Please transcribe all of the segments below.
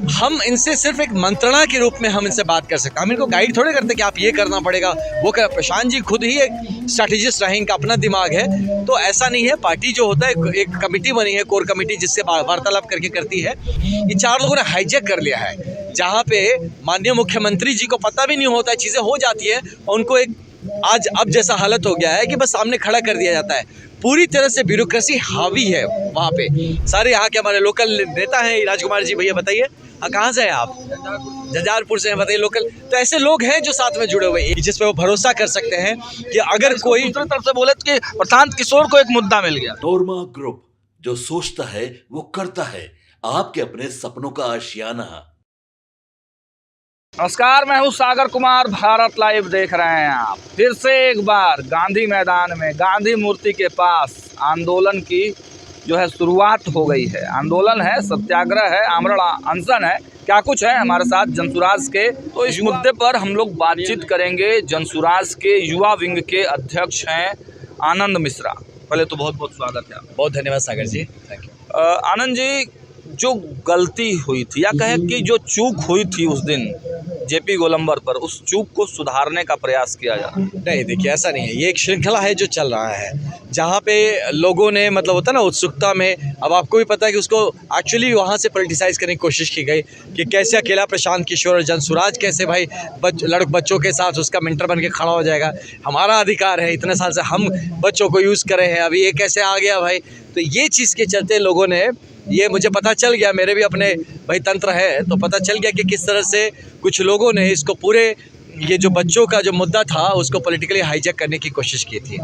हम इनसे सिर्फ एक मंत्रणा के रूप में हम इनसे बात कर सकते हैं। हम इनको गाइड थोड़े करते कि आप ये करना पड़ेगा वो कर। प्रशांत जी खुद ही एक स्ट्रैटेजिस्ट रहे, इनका अपना दिमाग है। तो ऐसा नहीं है, पार्टी जो होता है एक कमेटी बनी है, कोर कमेटी, जिससे वार्तालाप करके करती है। ये चार लोगों ने हाईजैक कर लिया है, जहाँ पे माननीय मुख्यमंत्री जी को पता भी नहीं होता है, चीज़ें हो जाती है, उनको एक आज अब जैसा हालत हो गया है कि बस सामने खड़ा कर दिया जाता है। पूरी तरह से ब्यूरोक्रेसी हावी है वहाँ पे। सारे यहाँ के हमारे लोकल नेता हैं। राजकुमार जी, भैया बताइए, कहाँ से हैं आप? झंझारपुर से हैं, बताइए लोकल। तो ऐसे लोग हैं जो साथ में जुड़े हुए हैं, जिस पे वो भरोसा कर सकते हैं कि अगर कोई दूसरी तरफ से बोले कि प्रशांत किशोर को एक मुद्दा मिल गया। नोरमा ग्रुप, जो सोचता है वो करता है, आपके अपने सपनों का आशियाना। नमस्कार, मैं हूं सागर कुमार, भारत लाइव देख रहे हैं आप। फिर से एक बार गांधी मैदान में गांधी मूर्ति के पास आंदोलन की जो है शुरुआत हो गई है। आंदोलन है, सत्याग्रह है, आमरण अनशन है, क्या कुछ है। हमारे साथ जनसुराज के, तो इस मुद्दे पर हम लोग बातचीत करेंगे। जनसुराज के युवा विंग के अध्यक्ष हैं आनंद मिश्रा। पहले तो बहुत बहुत स्वागत है। बहुत धन्यवाद सागर जी, थैंक यू। आनंद जी, जो गलती हुई थी या कहें कि जो चूक हुई थी उस दिन जेपी गोलंबर पर, उस चूक को सुधारने का प्रयास किया जा रहा है। नहीं, देखिए ऐसा नहीं है, ये एक श्रृंखला है जो चल रहा है, जहाँ पे लोगों ने मतलब होता है ना उत्सुकता में, अब आपको भी पता है कि उसको एक्चुअली वहाँ से पॉलिटिसाइज करने की कोशिश की गई कि कैसे अकेला प्रशांत किशोर और जनसुराज कैसे भाई बच्चों के साथ उसका मेंटर बन के खड़ा हो जाएगा। हमारा अधिकार है, इतने साल से हम बच्चों को यूज़ कर रहे हैं, अभी ये कैसे आ गया भाई। तो ये चीज़ के चलते लोगों ने, ये मुझे पता चल गया, मेरे भी अपने भाई तंत्र है, तो पता चल गया कि किस तरह से कुछ लोगों ने इसको पूरे ये जो बच्चों का जो मुद्दा था उसको पॉलिटिकली हाईजैक करने की कोशिश की थी।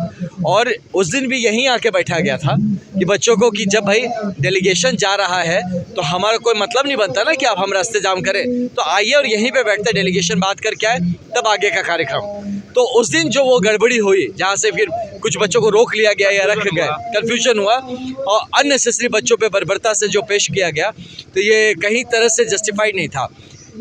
और उस दिन भी यहीं आके बैठा गया था कि बच्चों को कि जब भाई डेलीगेशन जा रहा है तो हमारा कोई मतलब नहीं बनता ना कि आप हम रास्ते जाम करें, तो आइए और यहीं पे बैठते डेलीगेशन बात करके आए, तब आगे का कार्यक्रम। तो उस दिन जो वो गड़बड़ी हुई, जहाँ से फिर कुछ बच्चों को रोक लिया गया या रख गए, कन्फ्यूजन हुआ और अननेसेसरी बच्चों पे बर्बरता से जो पेश किया गया, तो ये कहीं तरह से जस्टिफाइड नहीं था।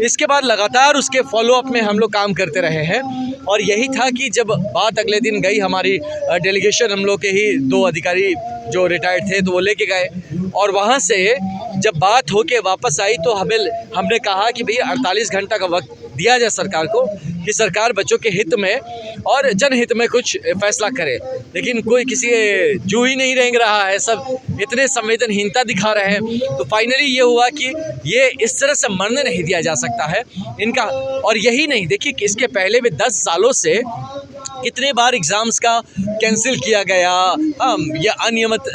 इसके बाद लगातार उसके फॉलोअप में हम लोग काम करते रहे हैं और यही था कि जब बात अगले दिन गई हमारी डेलीगेशन, हम लोग के ही 2 अधिकारी जो रिटायर्ड थे तो वो लेके गए और वहाँ से जब बात होके वापस आई तो हमने कहा कि भैया 48 घंटा का वक्त दिया जाए सरकार को कि सरकार बच्चों के हित में और जनहित में कुछ फैसला करे। लेकिन कोई किसी जू ही नहीं रेंग रहा है, सब इतने संवेदनहीनता दिखा रहे हैं। तो फाइनली ये हुआ कि ये इस तरह से मरने नहीं दिया जा सकता है इनका। और यही नहीं, देखिए कि इसके पहले भी 10 सालों से कितने बार एग्ज़ाम्स का कैंसिल किया गया, या अनियमित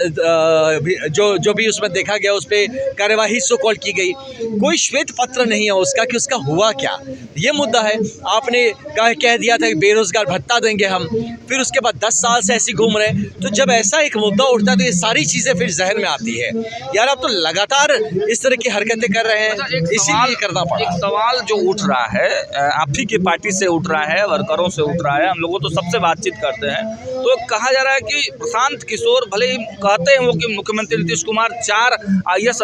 जो भी उसमें देखा गया उस पर कार्यवाही सो कॉल की गई, कोई श्वेत पत्र नहीं है उसका कि उसका हुआ क्या। ये मुद्दा है। आपने कह दिया था कि बेरोजगार भत्ता देंगे हम, फिर उसके बाद 10 साल से ऐसे घूम रहे हैं। तो जब ऐसा एक मुद्दा उठता है तो ये सारी चीज़ें फिर जहन में आती है, यार आप तो लगातार इस तरह की हरकतें कर रहे हैं, इसीलिए करना पड़ा। एक सवाल जो उठ रहा है, आप ही की पार्टी से उठ रहा है, वर्करों से उठ रहा है, हम लोगों तो सबसे बातचीत करते हैं, तो कहा जा रहा है कि प्रशांत किशोर भले ही कहते हैं वो कि मुख्यमंत्री नीतीश कुमार 4 IAS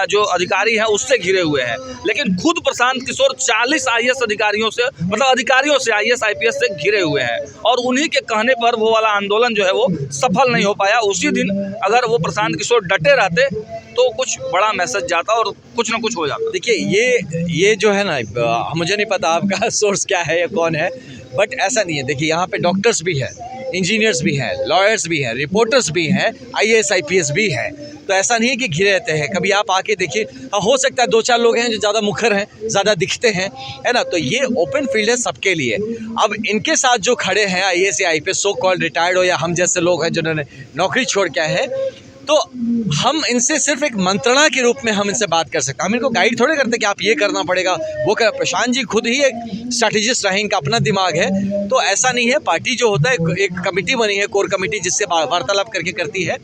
जो अधिकारी हैं उससे घिरे हुए हैं, लेकिन खुद प्रशांत किशोर 40 IAS अधिकारियों से, मतलब अधिकारियों से, IAS IPS से घिरे हुए हैं और उन्हीं के कहने पर वो वाला आंदोलन जो है वो सफल नहीं हो पाया। उसी दिन अगर वो प्रशांत किशोर डटे रहते तो कुछ बड़ा मैसेज जाता और कुछ ना कुछ हो जाता। देखिए ये जो है ना, मुझे नहीं पता आपका सोर्स क्या है या कौन है, बट ऐसा नहीं है। देखिए यहाँ पे डॉक्टर्स भी हैं, इंजीनियर्स भी हैं, लॉयर्स भी हैं, रिपोर्टर्स भी हैं, IAS IPS भी हैं। तो ऐसा नहीं है कि घिरे रहते हैं। कभी आप आके देखिए, हो सकता है 2-4 लोग हैं जो ज़्यादा मुखर हैं, ज़्यादा दिखते हैं, है ना। तो ये ओपन फील्ड है सबके लिए। अब इनके साथ जो खड़े हैं IAS या IPS, सो कॉल्ड रिटायर्ड हो या हम जैसे लोग हैं जिन्होंने नौकरी छोड़ के आए हैं, तो हम इनसे सिर्फ एक मंत्रणा के रूप में हम इनसे बात कर सकते हैं। हम इनको गाइड थोड़े करते कि आप ये करना पड़ेगा वो कर। प्रशांत जी खुद ही एक स्ट्रैटेजिस्ट रहे, इनका अपना दिमाग है। तो ऐसा नहीं है, पार्टी जो होता है एक कमेटी बनी है, कोर कमेटी, जिससे वार्तालाप करके करती है।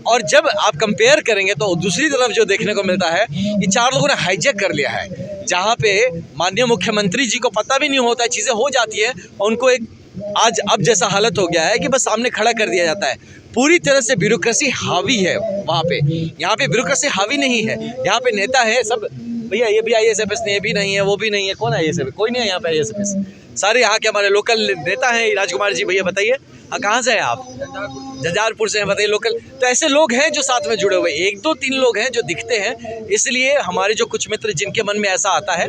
और जब आप कंपेयर करेंगे तो दूसरी तरफ जो देखने को मिलता है, ये 4 लोगों ने हाईजैक कर लिया है, जहाँ पे माननीय मुख्यमंत्री जी को पता भी नहीं होता है, चीज़ें हो जाती है, उनको एक आज अब जैसा हालत हो गया है कि बस सामने खड़ा कर दिया जाता है। पूरी तरह से ब्यूरोक्रेसी हावी है वहाँ पे। यहाँ पे ब्यूरोक्रेसी हावी नहीं है, यहाँ पे नेता है सब। भैया ये भी IAS IPS नहीं, ये भी नहीं है, वो भी नहीं है, कौन है IAS IPS? कोई नहीं है यहाँ पे IAS IPS। सारे यहाँ के हमारे लोकल नेता हैं। राजकुमार जी, भैया बताइए, हाँ, कहाँ से हैं आप? झंझारपुर से हैं, बताइए लोकल। तो ऐसे लोग हैं जो साथ में जुड़े हुए, 1-2-3 लोग हैं जो दिखते हैं, इसलिए हमारे जो कुछ मित्र जिनके मन में ऐसा आता है,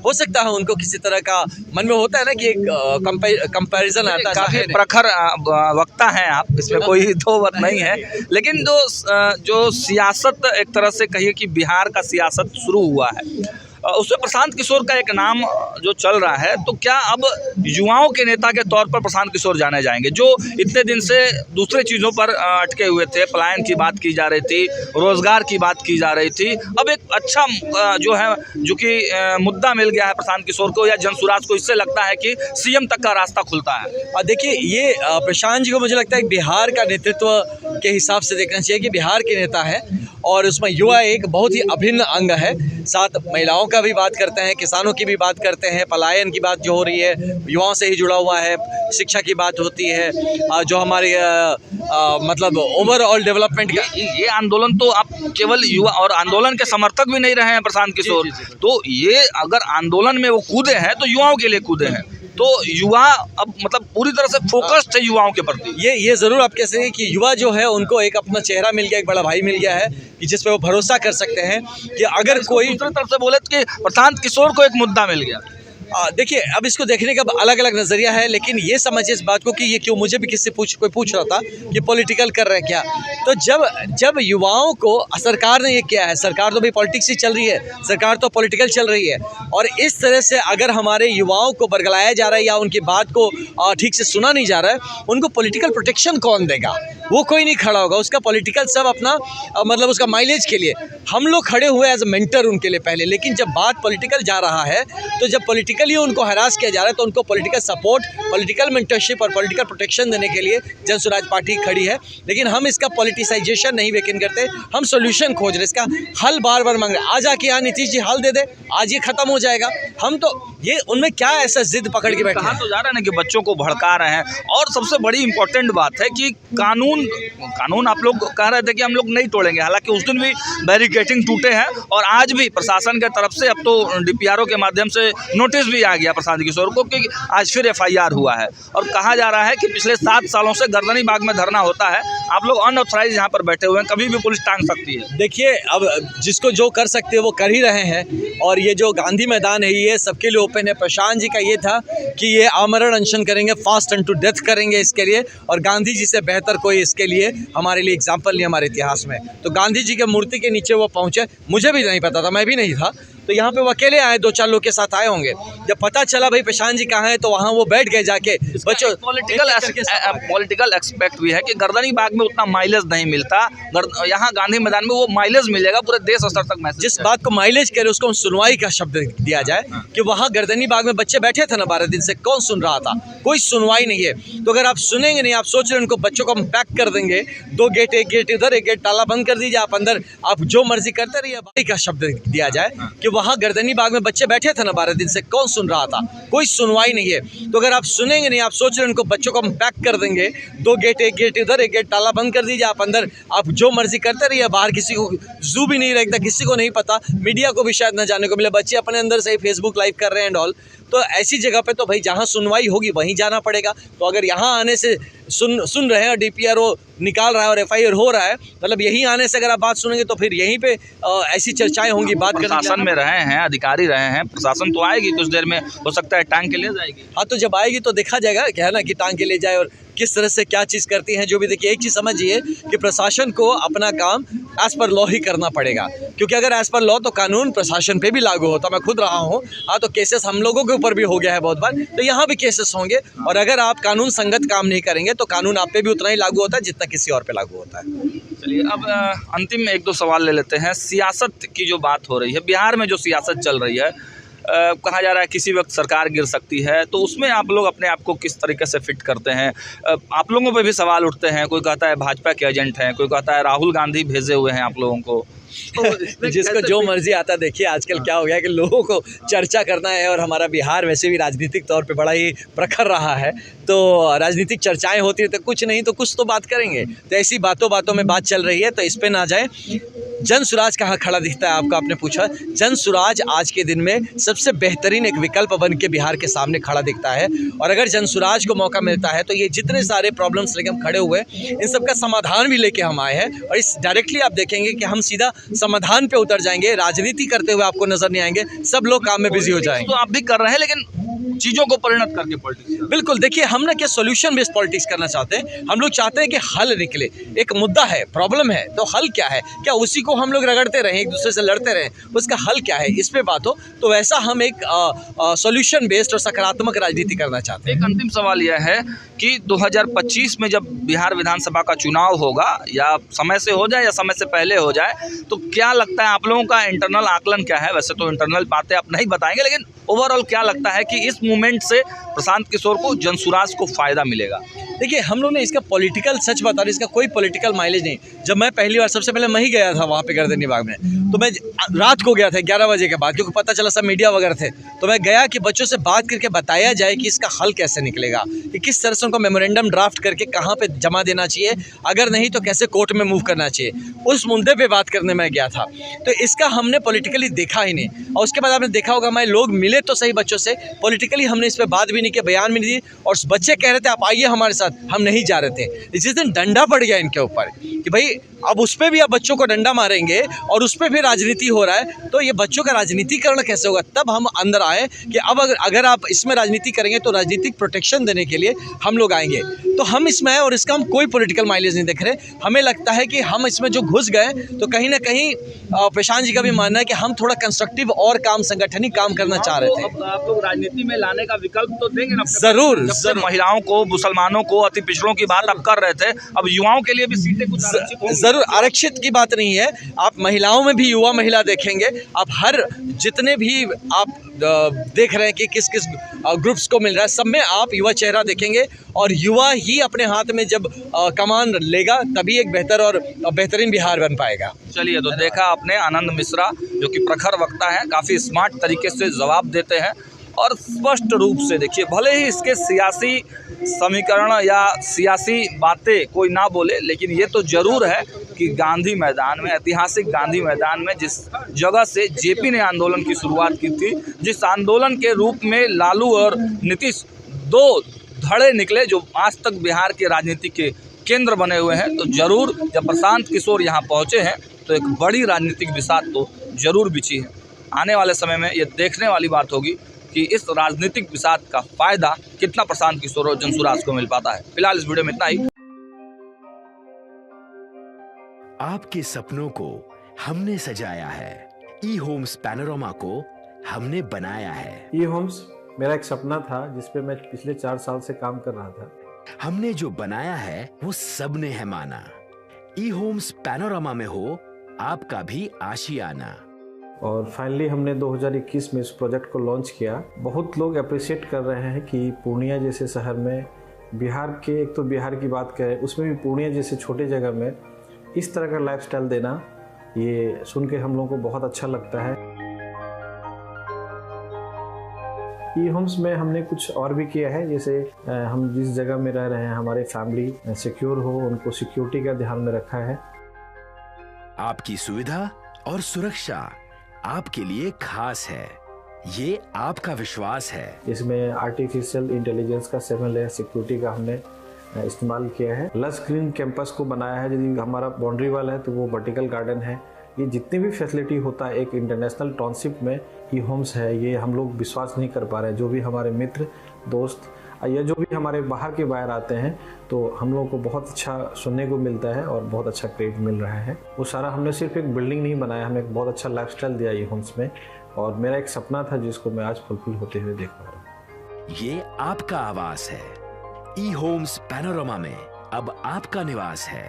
हो सकता है उनको किसी तरह का मन में होता है ना कि एक कंपैरिजन आता है। काफी प्रखर वक्ता हैं आप, इसमें कोई दो बात नहीं है। लेकिन जो सियासत एक तरह से कहिए कि बिहार का सियासत शुरू हुआ है, उसमें प्रशांत किशोर का एक नाम जो चल रहा है, तो क्या अब युवाओं के नेता के तौर पर प्रशांत किशोर जाने जाएंगे, जो इतने दिन से दूसरे चीज़ों पर अटके हुए थे? पलायन की बात की जा रही थी, रोजगार की बात की जा रही थी, अब एक अच्छा जो है जो कि मुद्दा मिल गया है प्रशांत किशोर को या जनसुराज को, इससे लगता है कि सीएम तक का रास्ता खुलता है। देखिए, ये प्रशांत जी को मुझे लगता है बिहार का नेतृत्व के हिसाब से देखना चाहिए कि बिहार के नेता है और उसमें युवा एक बहुत ही अभिन्न अंग है। साथ महिलाओं का भी बात करते हैं, किसानों की भी बात करते हैं, पलायन की बात जो हो रही है युवाओं से ही जुड़ा हुआ है, शिक्षा की बात होती है, जो हमारे मतलब ओवरऑल डेवलपमेंट का ये आंदोलन तो आप केवल युवा और आंदोलन के समर्थक भी नहीं रहे हैं प्रशांत किशोर, तो ये अगर आंदोलन में वो कूदे हैं तो युवाओं के लिए कूदे हैं, तो युवा अब मतलब पूरी तरह से फोकस्ड है युवाओं के प्रति। ये ज़रूर आप कह सकते हैं कि युवा जो है उनको एक अपना चेहरा मिल गया, एक बड़ा भाई मिल गया है कि जिस पे वो भरोसा कर सकते हैं कि अगर कोई दूसरी तरफ से बोले कि प्रशांत किशोर को एक मुद्दा मिल गया। देखिए, अब इसको देखने का अलग अलग नज़रिया है, लेकिन ये समझिए इस बात को कि ये क्यों, मुझे भी किससे कोई पूछ रहा था कि पॉलिटिकल कर रहे हैं क्या, तो जब युवाओं को सरकार ने ये किया है, सरकार तो भाई पॉलिटिक्स ही चल रही है, सरकार तो पॉलिटिकल चल रही है, और इस तरह से अगर हमारे युवाओं को बरगलाया जा रहा है या उनकी बात को ठीक से सुना नहीं जा रहा है, उनको पॉलिटिकल प्रोटेक्शन कौन देगा? वो कोई नहीं खड़ा होगा, उसका पॉलिटिकल सब अपना मतलब उसका माइलेज के लिए हम लोग खड़े हुए एज ए मेंटर उनके लिए पहले, लेकिन जब बात पॉलिटिकल जा रहा है, तो जब पॉलिटिकली उनको हरास किया जा रहा है, तो उनको पॉलिटिकल सपोर्ट, पॉलिटिकल मेंटरशिप और पॉलिटिकल प्रोटेक्शन देने के लिए जनसुराज पार्टी खड़ी है। लेकिन हम इसका पॉलिटिसाइजेशन नहीं यकीन करते, हम सोल्यूशन खोज रहे, इसका हल बार बार मांग रहे। आज आके यहाँ नीतीश जी हल दे दे, आज ये खत्म हो जाएगा, हम तो ये उनमें क्या ऐसा जिद पकड़ के बैठे कहा तो जा रहा है ना कि बच्चों को भड़का रहे हैं, और सबसे बड़ी इंपॉर्टेंट बात है कि कानून आप लोग कह रहे थे कि हम लोग नहीं तोड़ेंगे, हालांकि उस दिन भी बैरिकेडिंग टूटे हैं और आज भी प्रशासन के तरफ से अब तो डीपीआरओ के माध्यम से नोटिस भी आ गया प्रशांत किशोर को कि आज फिर एफआईआर हुआ है, और कहा जा रहा है कि पिछले 7 सालों से गर्दनी बाग में धरना होता है, आप लोग अनऑथराइज यहाँ पर बैठे हुए हैं, कभी भी पुलिस टांग सकती है। देखिए, अब जिसको जो कर सकते हैं वो कर ही रहे हैं, और ये जो गांधी मैदान है ये सबके लिए ओपन है। प्रशांत जी का ये था कि ये आमरण अनशन करेंगे, फास्ट एंड टू डेथ करेंगे इसके लिए, और गांधी जी से बेहतर कोई इसके लिए हमारे लिए एग्जाम्पल नहीं हमारे इतिहास में। तो गांधी जी के मूर्ति के नीचे वो पहुँचे, मुझे भी नहीं पता था, मैं भी नहीं था, तो यहाँ पे वो अकेले आए, 2-4 लोग के साथ आए होंगे। जब पता चला भाई प्रशांत जी कहाँ है, तो वहाँ वो बैठ गए जाके। बच्चों, पॉलिटिकल एक्सपेक्ट भी है कि गर्दनी बाग में उतना माइलेज नहीं मिलता, यहाँ गांधी मैदान में वो माइलेज मिलेगा, पूरे देश स्तर तक मैसेज। जिस बात को माइलेज करे उसको सुनवाई का शब्द दिया जाए कि वहाँ गर्दनी बाग में बच्चे बैठे थे ना 12 दिन से, कौन सुन रहा था? कोई सुनवाई नहीं है। तो अगर आप सुनेंगे नहीं, आप सोच रहे हैं उनको बच्चों को हम पैक कर देंगे, 2 गेट, एक गेट इधर, एक गेट, ताला बंद कर दीजिए, आप अंदर आप जो मर्जी करते रहिए, का शब्द दिया जाए कि वहाँ गर्दनी बाग में बच्चे बैठे थे ना 12 दिन से, कौन सुन रहा था? कोई सुनवाई नहीं है। तो अगर आप सुनेंगे नहीं, आप सोच रहे हैं उनको बच्चों को हम पैक कर देंगे, 2 गेट, एक गेट इधर, एक गेट, ताला बंद कर दीजिए, आप अंदर आप जो मर्जी करते रहिए, बाहर किसी को जू भी नहीं रखता, किसी को नहीं पता, मीडिया को भी शायद न जाने को मिले, बच्चे अपने अंदर से ही फेसबुक लाइव कर रहे हैं एंड ऑल। तो ऐसी जगह पे तो भाई जहाँ सुनवाई होगी वहीं जाना पड़ेगा। तो अगर यहाँ आने से सुन रहे हैं और डीपीआरओ निकाल रहा है और एफआईआर हो रहा है, मतलब यहीं आने से अगर आप बात सुनेंगे तो फिर यहीं पे ऐसी चर्चाएं होंगी। बात प्रशासन में रहे हैं, अधिकारी रहे हैं, प्रशासन तो आएगी कुछ देर में, हो सकता है टांग के ले जाएगी। हाँ, तो जब आएगी तो देखा जाएगा क्या है ना कि टांग के ले जाए और किस तरह से क्या चीज़ करती हैं। जो भी देखिए, एक चीज़ समझिए कि प्रशासन को अपना काम एज़ पर लॉ ही करना पड़ेगा, क्योंकि अगर एज़ पर लॉ तो कानून प्रशासन पे भी लागू होता। मैं खुद रहा हूँ, हाँ, तो केसेस हम लोगों के ऊपर भी हो गया है बहुत बार, तो यहाँ भी केसेस होंगे। और अगर आप कानून संगत काम नहीं करेंगे तो कानून आप पे भी उतना ही लागू होता है जितना किसी और पे लागू होता है। चलिए, अब अंतिम 1-2 सवाल ले लेते हैं। सियासत की जो बात हो रही है, बिहार में जो सियासत चल रही है, कहा जा रहा है किसी वक्त सरकार गिर सकती है, तो उसमें आप लोग अपने आप को किस तरीके से फिट करते हैं? आप लोगों पे भी सवाल उठते हैं, कोई कहता है भाजपा के एजेंट हैं, कोई कहता है राहुल गांधी भेजे हुए हैं आप लोगों को। तो जिसको जो मर्जी आता, देखिए आजकल क्या हो गया है कि लोगों को चर्चा करना है, और हमारा बिहार वैसे भी राजनीतिक तौर पे बड़ा ही प्रखर रहा है, तो राजनीतिक चर्चाएं होती है, तो कुछ नहीं तो कुछ तो बात करेंगे। तो ऐसी बातों में बात चल रही है, तो इस पे ना जाए। जन सुराज कहाँ खड़ा दिखता है आपको, आपने पूछा। जन सुराज आज के दिन में सबसे बेहतरीन एक विकल्प बन के बिहार के सामने खड़ा दिखता है। और अगर जन सुराज को मौका मिलता है तो ये जितने सारे प्रॉब्लम्स लेके हम खड़े हुए इन सब का समाधान भी लेके हम आए हैं। और इस डायरेक्टली आप देखेंगे कि हम सीधा समाधान पे उतर जाएंगे, राजनीति करते हुए आपको नजर नहीं आएंगे, सब लोग काम में बिजी हो जाएंगे। तो आप भी कर रहे हैं, लेकिन चीजों को परिणत करके पॉलिटिक्स। बिल्कुल, देखिए हम ना क्या सोल्यूशन बेस्ड पॉलिटिक्स करना चाहते हैं। हम लोग चाहते हैं कि हल निकले। एक मुद्दा है, प्रॉब्लम है, तो हल क्या है? क्या उसी को हम लोग रगड़ते रहें, एक दूसरे से लड़ते रहें? उसका हल क्या है, इस पे बात हो। तो वैसा हम एक सोल्यूशन बेस्ड और सकारात्मक राजनीति करना चाहते हैं। एक अंतिम सवाल यह है कि 2025 में जब बिहार विधानसभा का चुनाव होगा, या समय से हो जाए या समय से पहले हो जाए, तो क्या लगता है आप लोगों का इंटरनल आकलन क्या है? वैसे तो इंटरनल बातें आप नहीं बताएंगे, लेकिन ओवरऑल क्या लगता है कि इस मूवमेंट से प्रशांत किशोर को, जनसुराज को फायदा मिलेगा? देखिए हम लोग ने इसका पॉलिटिकल, सच बता रहे, इसका कोई पॉलिटिकल माइलेज नहीं। जब मैं पहली बार, सबसे पहले मैं ही गया था वहाँ पे गर्दनी बाग में, तो मैं रात को गया था 11 बजे के बाद, क्योंकि पता चला सब मीडिया वगैरह थे। तो मैं गया कि बच्चों से बात करके बताया जाए कि इसका हल कैसे निकलेगा, कि किस तरह से उनको मेमोरेंडम ड्राफ्ट करके कहाँ पे जमा देना चाहिए, अगर नहीं तो कैसे कोर्ट में मूव करना चाहिए। उस मुद्दे पे बात करने मैं गया था। तो इसका हमने पॉलिटिकली देखा ही नहीं। और उसके बाद आपने देखा होगा, मैं लोग मिले तो सही बच्चों से, पॉलिटिकली हमने इस पर बात भी नहीं की, बयान भी नहीं दी। और बच्चे कह रहे थे आप आइए हमारे साथ, हम नहीं जा रहे थे। जिस दिन डंडा पड़ गया इनके ऊपर कि भाई अब उस पर भी आप बच्चों को डंडा मारेंगे और उस पर भी राजनीति हो रहा है, तो ये बच्चों का राजनीतिकरण कैसे होगा? तब हम अंदर आए कि अब अगर आप इसमें राजनीति करेंगे तो राजनीतिक प्रोटेक्शन देने के लिए हम लोग आएंगे। तो हम इसमें आए और इसका हम कोई पॉलिटिकल माइलेज नहीं देख रहे। हमें लगता है कि हम इसमें जो घुस गए, तो कहीं ना कहीं प्रशांत जी का भी मानना है कि हम थोड़ा कंस्ट्रक्टिव और काम, संगठनिक काम करना चाह रहे थे। अब आप लोग राजनीति में लाने का विकल्प तो देंगे ना? जरूर, जब से महिलाओं को, मुसलमानों को, अति पिछड़ों की बात आप कर रहे थे, अब युवाओं के लिए भी सीटें कुछ आरक्षित होंगी? जरूर, आरक्षित की बात नहीं है। आप महिलाओं में भी युवा महिला देखेंगे। आप हर जितने भी आप देख रहे हैं कि किस किस ग्रुप्स को मिल रहा है, सब में आप युवा चेहरा देखेंगे। और युवा ही अपने हाथ में जब कमान लेगा, तभी एक बेहतर और बेहतरीन बिहार बन पाएगा। चलिए, तो देखा आपने आनंद मिश्रा, जो कि प्रखर वक्ता है, काफ़ी स्मार्ट तरीके से जवाब देते हैं और स्पष्ट रूप से। देखिए, भले ही इसके सियासी समीकरण या सियासी बातें कोई ना बोले, लेकिन ये तो ज़रूर है कि गांधी मैदान में, ऐतिहासिक गांधी मैदान में, जिस जगह से जेपी ने आंदोलन की शुरुआत की थी, जिस आंदोलन के रूप में लालू और नीतीश दो धड़े निकले जो आज तक बिहार के राजनीति के केंद्र बने हुए हैं, तो ज़रूर जब प्रशांत किशोर यहाँ पहुँचे हैं तो एक बड़ी राजनीतिक बिसात तो ज़रूर बिछी है। आने वाले समय में ये देखने वाली बात होगी कि इस राजनीतिक बिसात का फायदा कितना प्रशांत किशोर और जनसुराज को मिल पाता है। फिलहाल इस वीडियो में इतना ही। आपके सपनों को हमने सजाया है, ई होम्स पैनोरमा को हमने बनाया है। ई होम्स मेरा एक सपना था जिस पे मैं पिछले 4 साल से काम कर रहा था। हमने जो बनाया है वो सबने है माना। ई होम्स पैनोरमा में हो आपका भी आशियाना। और फाइनली हमने 2021 में इस प्रोजेक्ट को लॉन्च किया। बहुत लोग अप्रिशिएट कर रहे हैं कि पूर्णिया जैसे शहर में, बिहार के, एक तो बिहार की बात करें उसमें भी पूर्णिया जैसे छोटे जगह में इस तरह का लाइफस्टाइल देना, ये सुन के हम लोगों को बहुत अच्छा लगता है। ई होम्स में हमने कुछ और भी किया है, जैसे हम जिस जगह में रह रहे हैं हमारे फैमिली सिक्योर हो, उनको सिक्योरिटी का ध्यान में रखा है। आपकी सुविधा और सुरक्षा आपके लिए खास है, ये आपका विश्वास है। इसमें आर्टिफिशियल इंटेलिजेंस का 7 लेयर सिक्योरिटी का हमने इस्तेमाल किया है। लस ग्रीन कैंपस को बनाया है। यदि हमारा बाउंड्री वाल है तो वो वर्टिकल गार्डन है। ये जितनी भी फैसिलिटी होता है एक इंटरनेशनल टाउनशिप में, ई होम्स है, ये हम लोग विश्वास नहीं कर पा रहे हैं। जो भी हमारे मित्र, दोस्त या जो भी हमारे बाहर के बाहर आते हैं, तो हम लोगों को बहुत अच्छा सुनने को मिलता है और बहुत अच्छा क्रेडिट मिल रहा है। वो सारा हमने सिर्फ एक बिल्डिंग नहीं बनाया, हमें एक बहुत अच्छा लाइफस्टाइल दिया ई होम्स में। और मेरा एक सपना था जिसको मैं आज फुलफिल होते हुए देख पा रहा हूँ। ये आपका आवास है। ई होम्स पैनोरमा में अब आपका निवास है।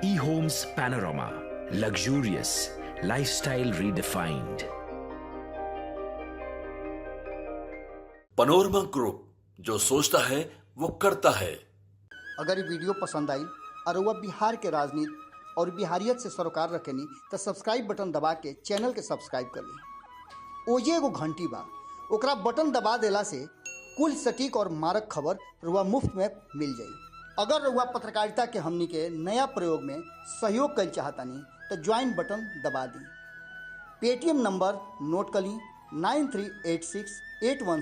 E homes Panorama, luxurious lifestyle redefined. Panorama group, जो सोचता है वो करता है। अगर ये वीडियो पसंद आई और वह बिहार के राजनीति और बिहारियत से सरोकार रखेनी तो सब्सक्राइब बटन दबा के चैनल के सब्सक्राइब कर ली। ओजे एगो घंटी बा, ओकरा बटन दबा देला से कुल सटीक और मारक खबर रुआ मुफ्त में मिल जाई। अगर रुआ पत्रकारिता के हमनी के नया प्रयोग में सहयोग कर चाहतानी तो ज्वाइन बटन दबा दी। पेटीएम नंबर नोट कर ली 938681